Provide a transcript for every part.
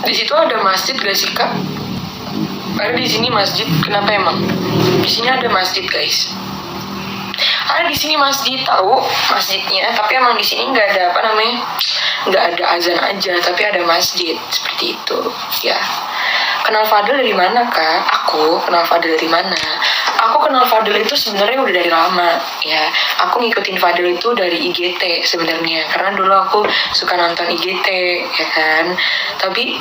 Di situ ada masjid gak sih kak? Ada di sini masjid. Kenapa emang? Di sini ada masjid guys. Ada di sini masjid, tahu masjidnya. Tapi emang di sini nggak ada nggak ada azan aja. Tapi ada masjid seperti itu. Ya. Kenal Fadel dari mana kak? Aku kenal Fadel dari mana? Aku kenal Fadel itu sebenarnya udah dari lama ya. Aku ngikutin Fadel itu dari IGT sebenarnya, karena dulu aku suka nonton IGT ya kan. Tapi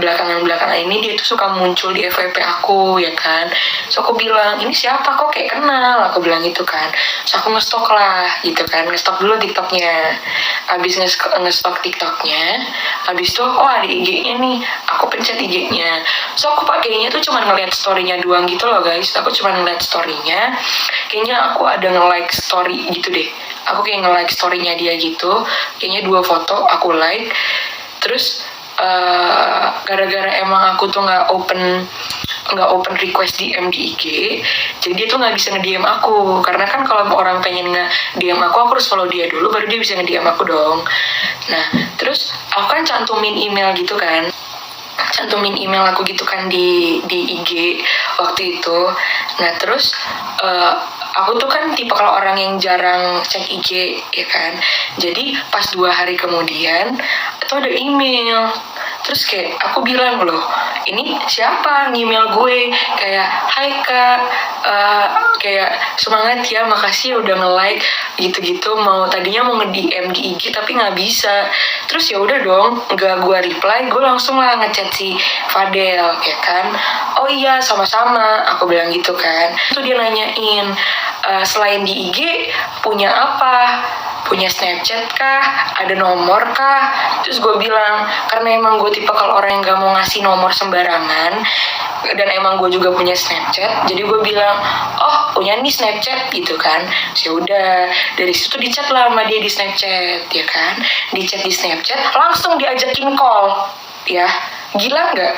belakangan ini dia tuh suka muncul di FYP aku ya kan. So aku bilang, ini siapa kok kayak kenal? Aku bilang gitu kan. So aku ngestok lah gitu kan. Ngestok dulu TikToknya. Abis ngestok TikToknya, abis itu oh ada IG-nya nih. Aku pencet IG-nya. So aku pakainya tuh cuma ngeliat story-nya doang gitu loh guys. Aku cuma ngeliat story-nya. Kayaknya aku ada nge-like story gitu deh. Aku kayak nge-like story-nya dia gitu. Kayaknya 2 foto aku like. Terus gara-gara emang aku tuh nggak open request DM di IG, jadi dia tuh nggak bisa nge-DM aku. Karena kan kalau orang pengen nge-DM aku harus follow dia dulu, baru dia bisa nge-DM aku dong. Nah, terus aku kan cantumin email gitu kan. Cantumin email aku gitu kan di IG waktu itu. Nah, terus aku tuh kan tipe kalau orang yang jarang cek IG ya kan. Jadi pas 2 hari kemudian itu ada email. Terus kayak aku bilang, loh ini siapa email gue? Kayak hai kak, kayak semangat ya, makasih ya udah nge-like gitu-gitu. Tadinya mau nge-DM di IG tapi nggak bisa. Terus ya udah dong, nggak gue reply, gue langsung lah ngechat si Fadel ya kan. Oh iya sama-sama, aku bilang gitu kan. Terus dia nanyain, selain di IG punya apa? Punya Snapchat kah? Ada nomor kah? Terus gue bilang, karena emang gue tipe kalau orang yang gak mau ngasih nomor sembarangan, dan emang gue juga punya Snapchat, jadi gue bilang, oh punya nih Snapchat gitu kan. Ya udah, dari situ dicat lah sama dia di Snapchat ya kan. Dicat di Snapchat, langsung diajakin call ya. Gila nggak?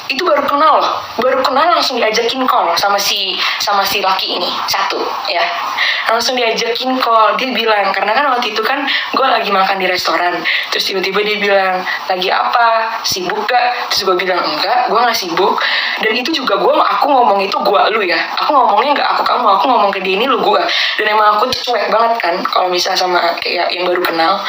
Itu baru kenal langsung diajakin call sama si laki ini satu ya. Langsung diajakin call. Dia bilang, karena kan waktu itu kan gue lagi makan di restoran, terus tiba-tiba dia bilang, lagi apa, sibuk gak? Terus gue bilang enggak, gue gak sibuk. Dan itu juga aku ngomong itu gue lu ya, aku ngomongnya gak aku kamu, aku ngomong ke dia ini lu gue. Dan emang aku tuh cuek banget kan kalau misalnya sama kayak yang baru kenal.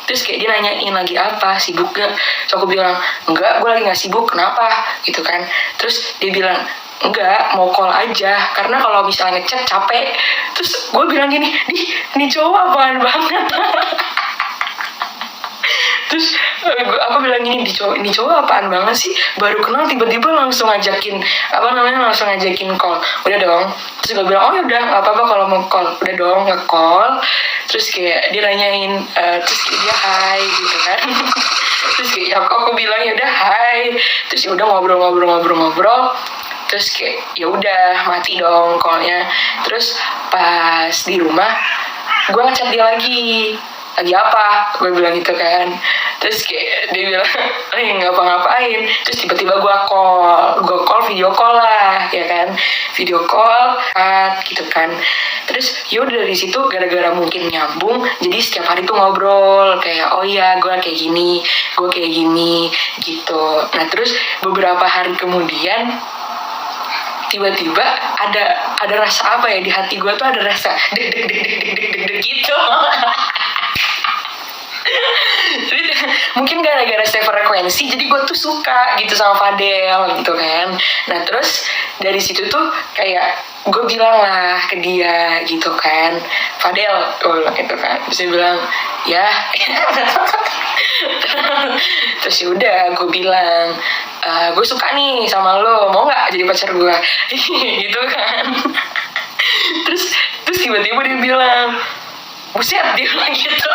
Terus kayak dia nanyain lagi apa, sibuk gak? So aku bilang, enggak, gue lagi gak sibuk, kenapa? Gitu kan. Terus dia bilang, enggak, mau call aja, karena kalau misalnya ngechat capek. Terus gue bilang gini, ini cowok apaan banget. Terus aku bilang gini, ini cowok apaan banget sih, baru kenal tiba-tiba langsung ngajakin call. Udah dong. Terus gue bilang, oh yaudah gak apa-apa kalau mau call. Udah dong, nge-call. Terus kayak dia nanyain, terus kayak dia hai gitu kan. Terus kayak aku bilang yaudah hai. Terus yaudah ngobrol. Terus kayak ya udah mati dong callnya. Terus pas di rumah gue ngechat dia lagi apa, gue bilang gitu kan. Terus kayak dia bilang nggak apa-ngapain. Terus tiba-tiba gue call video call lah ya kan, video call gitu kan. Terus yaudah dari situ gara-gara mungkin nyambung, jadi setiap hari tuh ngobrol kayak, oh iya gue kayak gini gitu. Nah terus beberapa hari kemudian tiba-tiba ada rasa apa ya di hati gue tuh, ada rasa deg gitu. Mungkin gara-gara frekuensi, jadi gue tuh suka gitu sama Fadel gitu kan. Nah terus dari situ tuh kayak gue bilang lah ke dia gitu kan, Fadel, gue bilang gitu kan. Terus dia bilang ya. Terus yaudah gue bilang, gue suka nih sama lo, mau nggak jadi pacar gue? Gitu kan. Terus tiba-tiba dia bilang, buset, dia bilang gitu.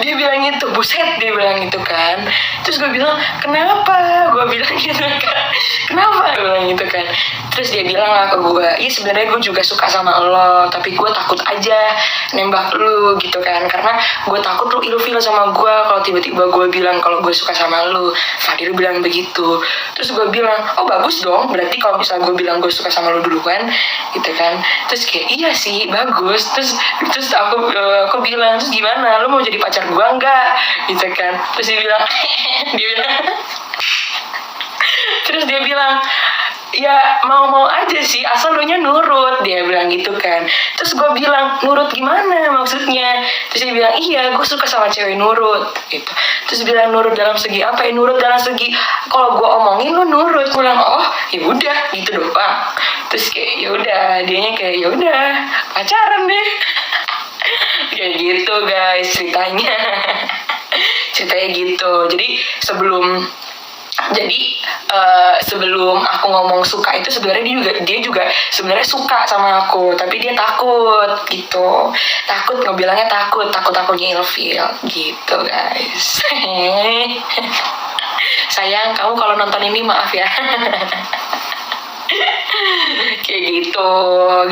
Dia bilang gitu, buset, dia bilang gitu kan. Terus gue bilang, kenapa? Gue bilang gitu kan, kenapa? Gue bilang gitu kan. Terus dia bilang lah ke gue, iya sebenarnya gue juga suka sama lo, tapi gue takut aja nembak lu gitu kan, karena gue takut lu ilfil sama gue kalau tiba-tiba gue bilang kalau gue suka sama lu. Fadil bilang begitu. Terus gue bilang, oh bagus dong, berarti kalau misalnya gue bilang gue suka sama lu duluan gitu kan. Terus kayak iya sih bagus. Terus aku bilang, terus gimana, lu mau jadi pacar gue enggak gitu kan. Terus dia bilang terus dia bilang ya mau aja sih asal lu nya nurut, dia bilang gitu kan. Terus gue bilang nurut gimana maksudnya? Terus dia bilang iya gue suka sama cewek nurut gitu. Terus bilang nurut dalam segi apa ya? Nurut dalam segi kalau gue omongin lu nurut. Gue bilang oh ya udah gitu dong pak. Terus kayak ya udah, dianya kayak ya udah pacaran deh. Kayak gitu guys ceritanya. Ceritanya gitu. Jadi sebelum aku ngomong suka itu sebenarnya dia juga sebenarnya suka sama aku, tapi dia takut gitu. Takut, ngebilangnya takutnya ilfil gitu guys. Sayang kamu kalau nonton ini maaf ya. Kayak gitu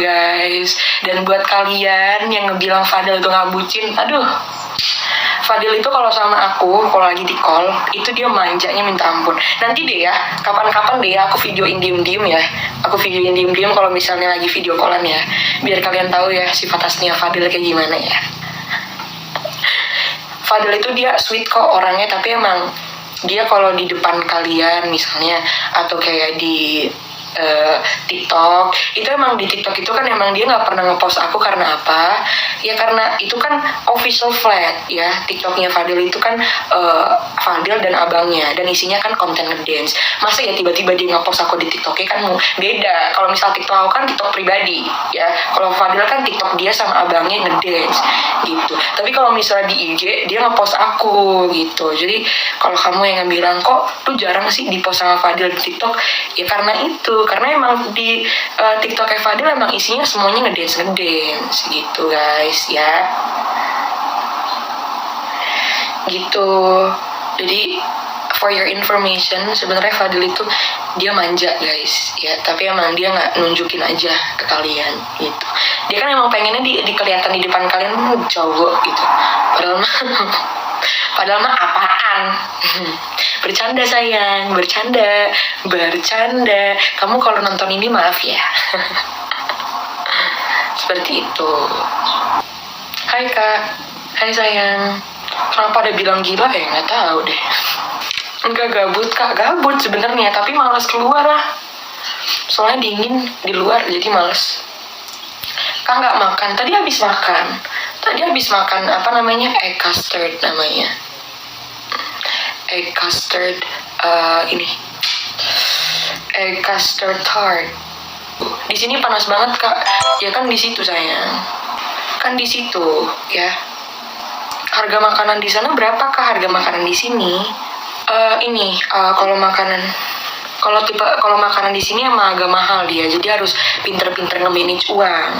guys. Dan buat kalian yang ngebilang Fadil itu ngabucin, aduh, Fadil itu kalau sama aku, kalau lagi di call, itu dia manjanya minta ampun. Nanti deh ya, kapan-kapan deh ya aku videoin diem-diem ya. Aku videoin diem-diem kalau misalnya lagi video callan ya. Biar kalian tahu ya sifat aslinya Fadil kayak gimana ya. Fadil itu dia sweet kok orangnya, tapi emang dia kalau di depan kalian misalnya, atau kayak di TikTok, itu emang di TikTok itu kan emang dia nggak pernah ngepost aku karena apa? Ya karena itu kan official flat ya, TikToknya Fadil itu kan Fadil dan abangnya, dan isinya kan konten ngedance. Masa ya tiba-tiba dia ngepost aku di TikToknya, kan beda. Kalau misal TikTok aku kan TikTok pribadi ya, kalau Fadil kan TikTok dia sama abangnya ngedance gitu. Tapi kalau misalnya di IG dia ngepost aku gitu. Jadi kalau kamu yang bilang kok tuh jarang sih dipost sama Fadil di TikTok, ya karena itu, karena emang di TikTok Fadil emang isinya semuanya ngedance gitu guys ya, gitu. Jadi for your information, sebenarnya Fadil itu dia manja guys ya, tapi emang dia nggak nunjukin aja ke kalian gitu. Dia kan emang pengennya kelihatan di depan kalian cowok gitu, padahal mah apaan. Bercanda sayang, bercanda. Kamu kalau nonton ini maaf ya. Seperti itu. Hai kak, hai sayang. Kenapa ada bilang gila ya? Nggak tahu deh. Enggak gabut kak, gabut sebenarnya, tapi malas keluar lah. Soalnya dingin di luar, jadi malas. Kak nggak makan, tadi habis makan apa namanya, egg custard namanya. Egg custard egg custard tart. Di sini panas banget kak. Ya kan di situ sayang. Kan di situ ya. Harga makanan di sana berapa kak? Harga makanan di sini? Kalau makanan di sini emang agak mahal dia. Jadi harus pinter-pinter nge-manage uang.